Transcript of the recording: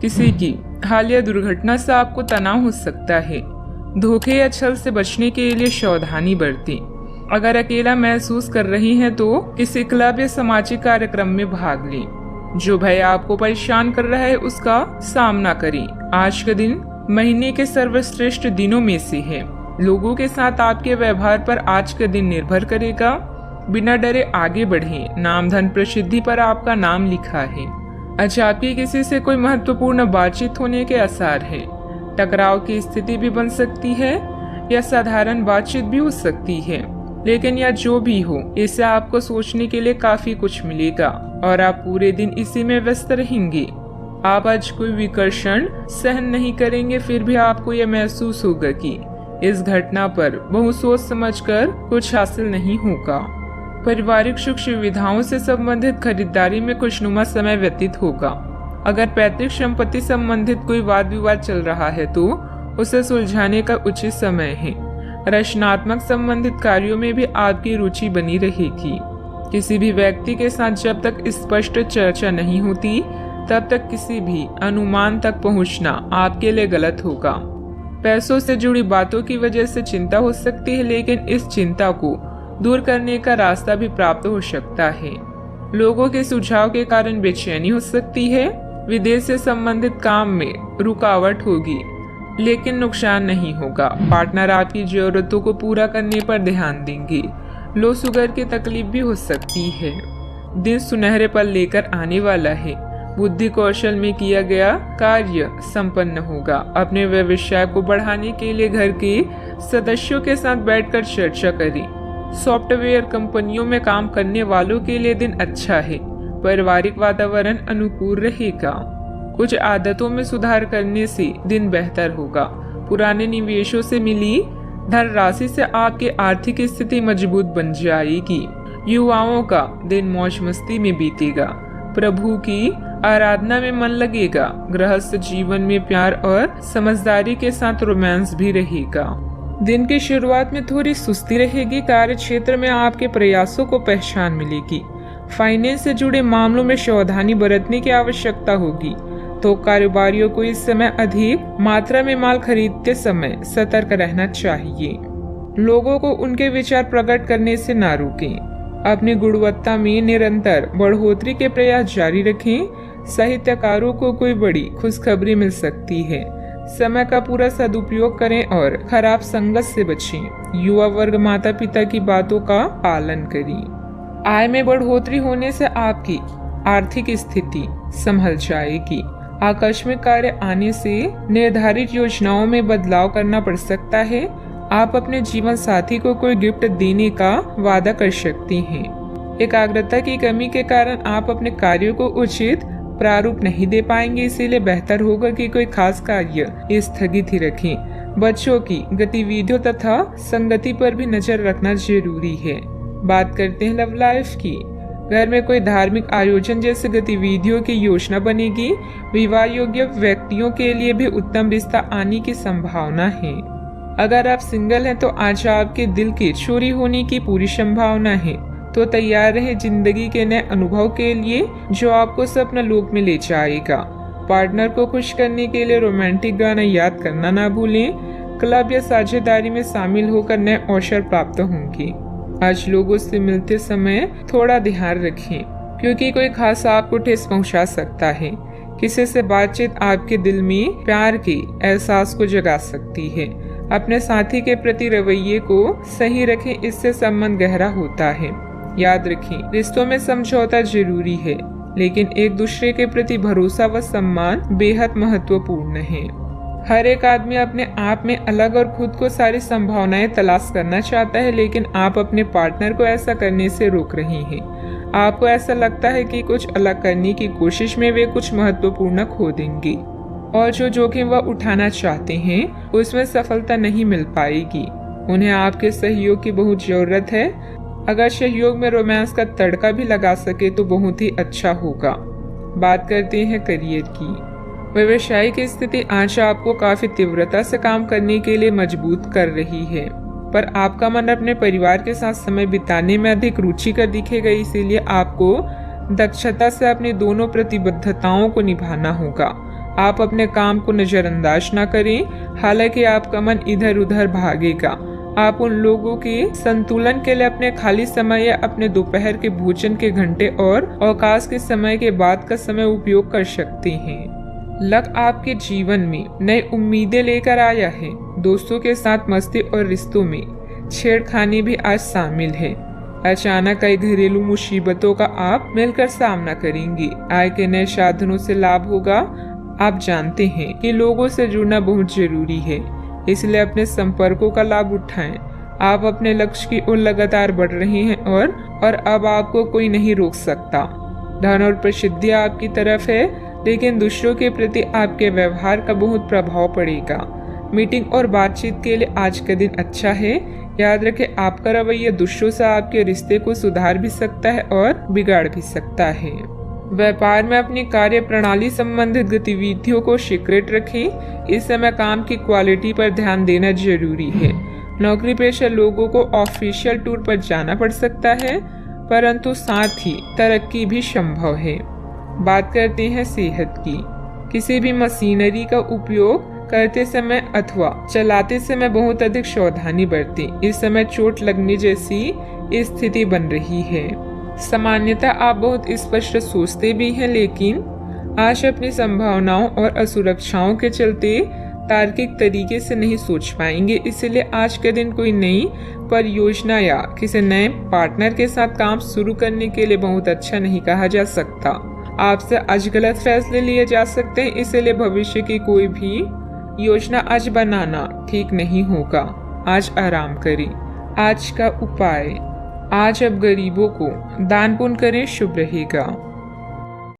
किसी की हालिया दुर्घटना से आपको तनाव हो सकता है। धोखे या छल से बचने के लिए सावधानी बरतें। अगर अकेला महसूस कर रही हैं तो किसी क्लब या सामाजिक कार्यक्रम में भाग लें। जो भय आपको परेशान कर रहा है उसका सामना करें। आज का दिन महीने के सर्वश्रेष्ठ दिनों में से है। लोगों के साथ आपके व्यवहार पर आज का दिन निर्भर करेगा। बिना डरे आगे बढ़ें। नाम धन प्रसिद्धि पर आपका नाम लिखा है। आज आपकी किसी से कोई महत्वपूर्ण बातचीत होने के आसार है। टकराव की स्थिति भी बन सकती है या साधारण बातचीत भी हो सकती है, लेकिन यह जो भी हो इससे आपको सोचने के लिए काफी कुछ मिलेगा और आप पूरे दिन इसी में व्यस्त रहेंगे। आप आज कोई विकर्षण सहन नहीं करेंगे, फिर भी आपको यह महसूस होगा कि इस घटना पर बहुत सोच समझकर कुछ हासिल नहीं होगा। पारिवारिक सुख सुविधाओं से संबंधित खरीदारी में खुशनुमा समय व्यतीत होगा। अगर पैतृक संपत्ति संबंधित कोई वाद विवाद चल रहा है तो उसे सुलझाने का उचित समय है। रचनात्मक संबंधित कार्यों में भी आपकी रुचि बनी रहेगी। किसी भी व्यक्ति के साथ जब तक स्पष्ट चर्चा नहीं होती तब तक किसी भी अनुमान तक पहुंचना आपके लिए गलत होगा। पैसों से जुड़ी बातों की वजह से चिंता हो सकती है, लेकिन इस चिंता को दूर करने का रास्ता भी प्राप्त हो सकता है। लोगों के सुझाव के कारण बेचैनी हो सकती है। विदेश से संबंधित काम में रुकावट होगी, लेकिन नुकसान नहीं होगा। पार्टनर आपकी जरूरतों को पूरा करने पर ध्यान देंगे। लो शुगर की तकलीफ भी हो सकती है। दिन सुनहरे पल लेकर आने वाला है। बुद्धि कौशल में किया गया कार्य संपन्न होगा। अपने व्यवसाय को बढ़ाने के लिए घर के सदस्यों के साथ बैठकर चर्चा करें। सॉफ्टवेयर कंपनियों में काम करने वालों के लिए दिन अच्छा है। पारिवारिक वातावरण अनुकूल रहेगा। कुछ आदतों में सुधार करने से दिन बेहतर होगा। पुराने निवेशों से मिली धनराशि से आपकी आर्थिक स्थिति मजबूत बन जाएगी। युवाओं का दिन मौज मस्ती में बीतेगा। प्रभु की आराधना में मन लगेगा। गृहस्थ जीवन में प्यार और समझदारी के साथ रोमांस भी रहेगा। दिन की शुरुआत में थोड़ी सुस्ती रहेगी। कार्य क्षेत्र में आपके प्रयासों को पहचान मिलेगी। फाइनेंस से जुड़े मामलों में सावधानी बरतने की आवश्यकता होगी, तो कारोबारियों को इस समय अधिक मात्रा में माल खरीदते समय सतर्क रहना चाहिए। लोगों को उनके विचार प्रकट करने से ना रोकें। अपनी गुणवत्ता में निरंतर बढ़ोतरी के प्रयास जारी रखें। साहित्यकारों को कोई बड़ी खुशखबरी मिल सकती है। समय का पूरा सदुपयोग करें और खराब संगत से बचें। युवा वर्ग माता पिता की बातों का पालन करें। आय में बढ़ोतरी होने से आपकी आर्थिक स्थिति संभल जाएगी। आकस्मिक कार्य आने से निर्धारित योजनाओं में बदलाव करना पड़ सकता है। आप अपने जीवन साथी को कोई गिफ्ट देने का वादा कर सकती हैं। एकाग्रता की कमी के कारण आप अपने कार्यों को उचित प्रारूप नहीं दे पाएंगे, इसीलिए बेहतर होगा कि कोई खास कार्य स्थगित ही रखें। बच्चों की गतिविधियों तथा संगति पर भी नजर रखना जरूरी है। बात करते हैं लव लाइफ की। घर में कोई धार्मिक आयोजन जैसे गतिविधियों की योजना बनेगी। विवाह योग्य व्यक्तियों के लिए भी उत्तम रिश्ता आने की संभावना है। अगर आप सिंगल हैं तो आज आपके दिल की चोरी होने की पूरी संभावना है, तो तैयार रहे जिंदगी के नए अनुभव के लिए जो आपको सपना लोक में ले जाएगा। पार्टनर को खुश करने के लिए रोमांटिक गाना याद करना ना भूलें। क्लब या साझेदारी में शामिल होकर नए अवसर प्राप्त होंगे। आज लोगों से मिलते समय थोड़ा ध्यान रखें, क्योंकि कोई खास आपको ठेस पहुंचा सकता है। किसी से बातचीत आपके दिल में प्यार के एहसास को जगा सकती है। अपने साथी के प्रति रवैये को सही रखें, इससे संबंध गहरा होता है। याद रखें, रिश्तों में समझौता जरूरी है, लेकिन एक दूसरे के प्रति भरोसा व सम्मान बेहद महत्वपूर्ण है। हर एक आदमी अपने आप में अलग और खुद को सारी संभावनाएं तलाश करना चाहता है, लेकिन आप अपने पार्टनर को ऐसा करने से रोक रही हैं। आपको ऐसा लगता है कि कुछ अलग करने की कोशिश में वे कुछ महत्वपूर्ण खो देंगे, और जो जोखिम वह उठाना चाहते हैं उसमें सफलता नहीं मिल पाएगी। उन्हें आपके सहयोग की बहुत जरूरत है। अगर सहयोग में रोमांस का तड़का भी लगा सके तो बहुत ही अच्छा होगा। बात करते हैं करियर की। व्यवसायिक स्थिति आज आपको काफी तीव्रता से काम करने के लिए मजबूत कर रही है, पर आपका मन अपने परिवार के साथ समय बिताने में अधिक रुचिकर दिखेगा। इसीलिए आपको दक्षता से अपनी दोनों प्रतिबद्धताओं को निभाना होगा। आप अपने काम को नजरअंदाज ना करें, हालांकि आपका मन इधर उधर भागेगा। आप उन लोगों के संतुलन के लिए अपने खाली समय या अपने दोपहर के भोजन के घंटे और अवकाश के समय के बाद का समय उपयोग कर सकते हैं। लक आपके जीवन में नई उम्मीदें लेकर आया है। दोस्तों के साथ मस्ती और रिश्तों में छेड़खानी भी आज शामिल है। अचानक कई घरेलू मुसीबतों का आप मिलकर सामना करेंगे। आय के नए साधनों से लाभ होगा। आप जानते हैं कि लोगों से जुड़ना बहुत जरूरी है, इसलिए अपने संपर्कों का लाभ उठाएं। आप अपने लक्ष्य की ओर लगातार बढ़ रहे हैं और अब आपको कोई नहीं रोक सकता। धन और प्रसिद्धि आपकी तरफ है, लेकिन दूसरों के प्रति आपके व्यवहार का बहुत प्रभाव पड़ेगा। मीटिंग और बातचीत के लिए आज का दिन अच्छा है। याद रखें, आपका रवैया दूसरों से आपके रिश्ते को सुधार भी सकता है और बिगाड़ भी सकता है। व्यापार में अपनी कार्य प्रणाली संबंधित गतिविधियों को सीक्रेट रखें। इस समय काम की क्वालिटी पर ध्यान देना जरूरी है। नौकरी पेशा लोगों को ऑफिशियल टूर पर जाना पड़ सकता है, परंतु साथ ही तरक्की भी संभव है। बात करते हैं सेहत की। किसी भी मशीनरी का उपयोग करते समय अथवा चलाते समय बहुत अधिक सावधानी बरतें। इस समय चोट लगने जैसी स्थिति बन रही है। सामान्यतः आप बहुत स्पष्ट सोचते भी हैं, लेकिन आज अपनी संभावनाओं और असुरक्षाओं के चलते तार्किक तरीके से नहीं सोच पाएंगे। इसलिए आज के दिन कोई नई परियोजना या किसी नए पार्टनर के साथ काम शुरू करने के लिए बहुत अच्छा नहीं कहा जा सकता। आपसे आज गलत फैसले लिए जा सकते हैं, इसलिए भविष्य की कोई भी योजना आज बनाना ठीक नहीं होगा। आज आराम करें। आज का उपाय, आज अब गरीबों को दान पुण्य करें, शुभ रहेगा।